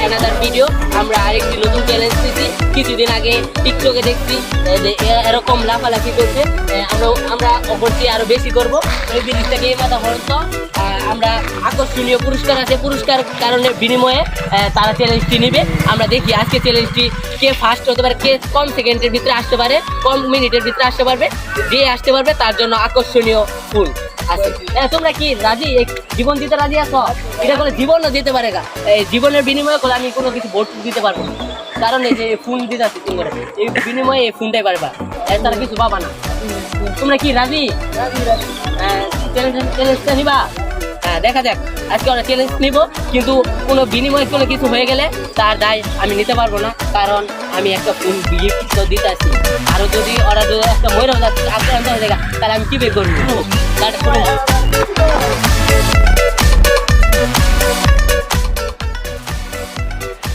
Another video. আমরা আরেকটি নতুন চ্যালেঞ্জ দিচ্ছি। কিছুদিন আগে টিকটকে দেখছি যে এরকম লাফালাফি করছে, আমরা অবশ্যই আরো বেশি করব। এই জিনিসটাকে মাথা পর্যন্ত আমরা আকর্ষণীয় পুরস্কার আছে, পুরস্কার কারণে বিনিময়ে তারা চ্যালেঞ্জটি নেবে। আমরা দেখি আজকে চ্যালেঞ্জটি কে ফার্স্ট হতে পারে, কে কম সেকেন্ডের ভিতরে আসতে পারে, কম মিনিটের ভিতরে আসতে পারবে। যে আসতে পারবে তার জন্য আকর্ষণীয় ফুল আছে। তোমরা কি রাজি? জীবন দিতে রাজি আছো? এটা করে জীবনও দিতে পারে গা। এই জীবনের বিনিময়ে করে আমি কোনো কিছু ভোট দিতে পারবো না, কারণ এই যে ফোন দিতে আসছে তোমরা, এই বিনিময়ে এই ফোনটাই পারবা, তারা কিছু পাবা না। তোমরা কি রাজি? চ্যালেঞ্জটা নিবা? দেখা যাক, আজকে আমরা চ্যালেঞ্জ নিব, কিন্তু কোনো বিনিময়ে কোনো কিছু হয়ে গেলে তার দায় আমি নিতে পারবো না, কারণ আমি একটা ফোন গিফট তো দিতে আসি। আরও যদি ওরা যদি একটা মহিলা যাচ্ছে আক্রান্ত হয়ে যায় তাহলে আমি কী বের করবো?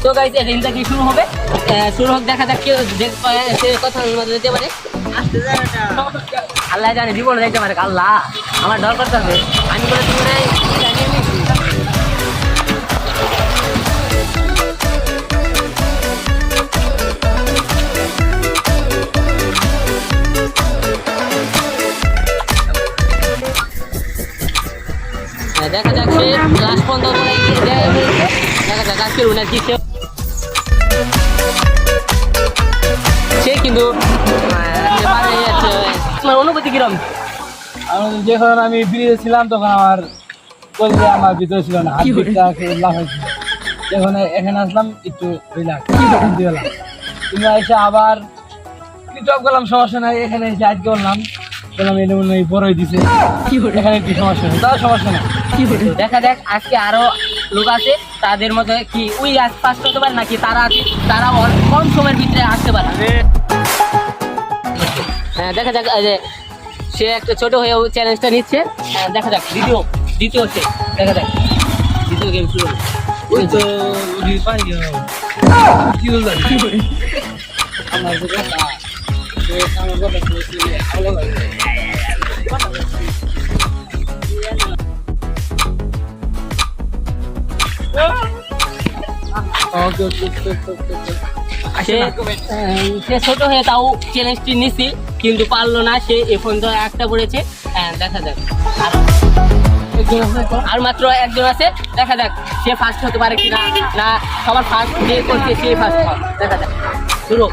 তো গাইস রিলটা কি শুরু হবে? শুরু হোক, দেখা যাক কেউ কথা দিতে পারে। আল্লাহ জানে, জীবন যাইতে পারে। আল্লাহ আমার ডর করতেছে, আমি বলে তুমি দেখা যাক সে ক্লাস বন্ধ করে দেখা যাক আজকের উনার কি সে কিন্তু তোমার অনুভূতি কিরম? যখন আমি বিরিয়ে ছিলাম তখন আমার বলতে আমার ভিতরে ছিল না, লাভ হয়েছিল। যখন এখানে আসলাম একটু রিল্যাক্স গেলাম, তুমি এসে আবার টপ গেলাম, সমস্যা নাই। এখানে এসে আজকে বললাম এটা মনে হয় বড়ই দিছে, এখানে একটু সমস্যা নেই, তাও সমস্যা নেই। দেখা যাক আজকে আরো লোক আছে, তাদের মধ্যে কি ওই আজ ফার্স্ট হতে পারে নাকি তারা আছে, তারা কম সময়ের ভিতরে আসতে পারে। হ্যাঁ দেখা যাক যে সে একটা ছোট হয়ে চ্যালেঞ্জটা নিচ্ছে। দেখা যাক দ্বিতীয় সে, দেখা যাক দ্বিতীয় গেম শুরু হবে। ওই তো কি বলবো আমার সে ছোট হয়ে তাও চ্যালেঞ্জটি নিছি, কিন্তু পারলো না। সে এখন তো একটা পড়েছে। দেখা যাক আর মাত্র একজন আছে, দেখা যাক সে ফার্স্ট হতে পারে কিনা, না সবার ফার্স্ট যে করছে সে ফার্স্ট হয়। দেখা যাক শুরু।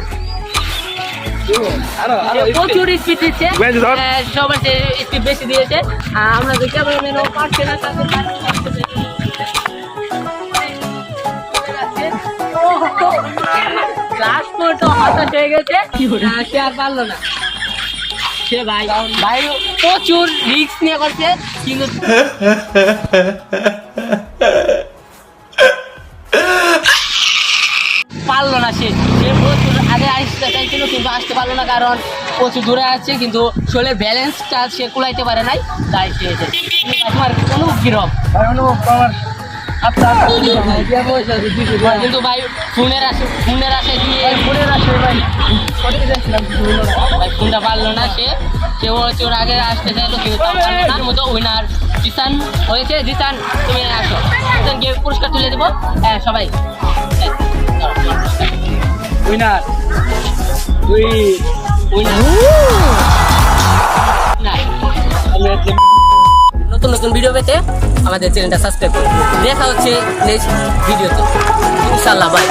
প্রচুর স্পিড দিচ্ছে, সবার স্পিড বেশি দিয়েছে। আমরা ক্যামেরাম্যানও পারছে না, ক্লাস তো হতাশ হয়ে গেছে, সে আর পারলো না। সে ভাই প্রচুর রিস্ক নিয়ে করছে, কিন্তু পারলো না। সে প্রচুর আগে আসতে চাইছিল কিন্তু আসতে পারলো না, কারণ প্রচুর দূরে আসছে, কিন্তু শরীরের ব্যালেন্সটা সে কুলাইতে পারে নাই, তাই সে তোমার অনুভব কিরকম? কিন্তু ভাই ফোনের আসে দিয়ে ফোনটা পারলো না। সে ওর আগে আসতে চাইলো, কিন্তু তার মতো উইনার জিসান হয়েছে। জিসান তুমি আসো, জিসানকে পুরস্কার তুলে দেবো। সবাই উইনার নতুন নতুন ভিডিও পেতে আমাদের চ্যানেলটা সাবস্ক্রাইব করুন। দেখা হচ্ছে নেক্সট ভিডিওতে, ইনশাআল্লাহ। বাই।